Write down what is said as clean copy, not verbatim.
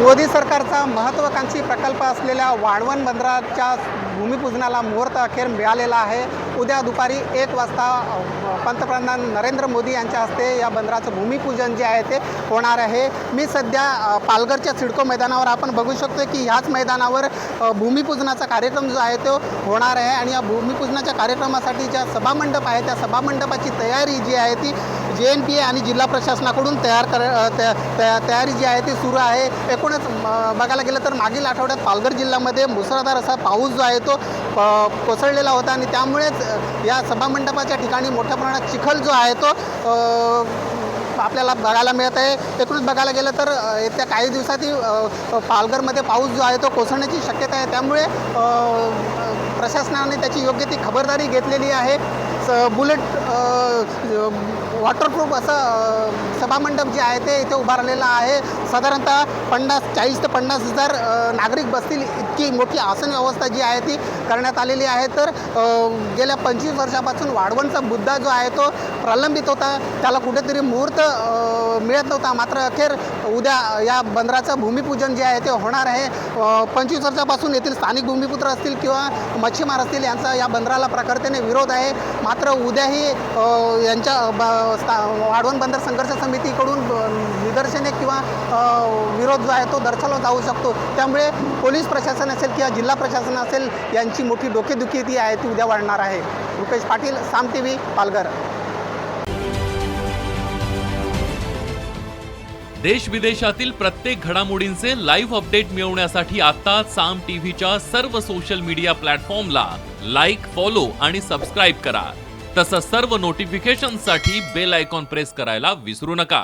मोदी सरकारचा महत्त्वाकांक्षी प्रकल्प असलेल्या वाढवण बंदराच्या भूमिपूजनाला मुहूर्त अखेर मिळालेला आहे। उद्या दुपारी 1 वाजता पंतप्रधान नरेंद्र मोदी यांच्या हस्ते या बंदराचं भूमिपूजन जे आहे ते होणार आहे। मी सध्या पालघरच्या सिडको मैदानावर आपण बघू शकतो की ह्याच मैदानावर भूमिपूजनाचा कार्यक्रम जो आहे तो होणार आहे आणि या भूमिपूजनाच्या कार्यक्रमासाठी ज्या सभामंडप आहे त्या सभामंडपाची तयारी जी आहे ती JNPA आणि जिल्हा प्रशासनाकडून तयारी जी आहे ती सुरू आहे। एकूणच बघायला गेलं तर मागील आठवड्यात पालघर जिल्ह्यामध्ये मुसळधार असा पाऊस जो आहे तो कोसळलेला होता आणि त्यामुळेच या सभामंडपाच्या ठिकाणी मोठ्या प्रमाणात चिखल जो आहे तो आपल्याला बघायला मिळत आहे। एकूणच बघायला गेलं तर येत्या काही दिवसातही पालघरमध्ये पाऊस जो आहे तो कोसळण्याची शक्यता आहे। त्यामुळे प्रशासनाने त्याची योग्य ती खबरदारी घेतलेली आहे। बुलेट वॉटरप्रूफ असं सभामंडप जे आहे ते इथे उभारलेलं आहे। साधारणतः 40 ते 50 हजार नागरिक बसतील इतकी मोठी आसन व्यवस्था जी आहे ती करण्यात आलेली आहे। तर गेल्या 25 वर्षापासून वाढवणचा मुद्दा जो आहे तो प्रलंबित होता, त्याला कुठेतरी मुहूर्त मिळत नव्हता। मात्र अखेर उद्या या बंदराचं भूमिपूजन जे आहे ते होणार आहे। 25 वर्षापासून येथील स्थानिक भूमिपुत्र असतील किंवा मच्छीमार असतील यांचा या बंदराला प्रखरतेने विरोध आहे। मात्र उद्याही यांच्या वाढवण बंदर संघर्ष समितीकडून निदर्शने किंवा विरोध जो आहे तो दर्शवला जाऊ शकतो। त्यामुळे पोलीस प्रशासन असेल किंवा जिल्हा प्रशासन असेल यांची मोठी डोकेदुखी ती आहे ती उद्या वाढणार आहे। रुपेश पाटील, साम TV, पालघर। देश विदेशातील प्रत्येक घडामोडींचे लाईव्ह अपडेट मिळवण्यासाठी आता साम टीव्हीच्या सर्व सोशल मीडिया प्लॅटफॉर्मला लाईक, फॉलो आणि सबस्क्राईब करा। तसंच सर्व नोटिफिकेशनसाठी बेल आयकॉन प्रेस करायला विसरू नका।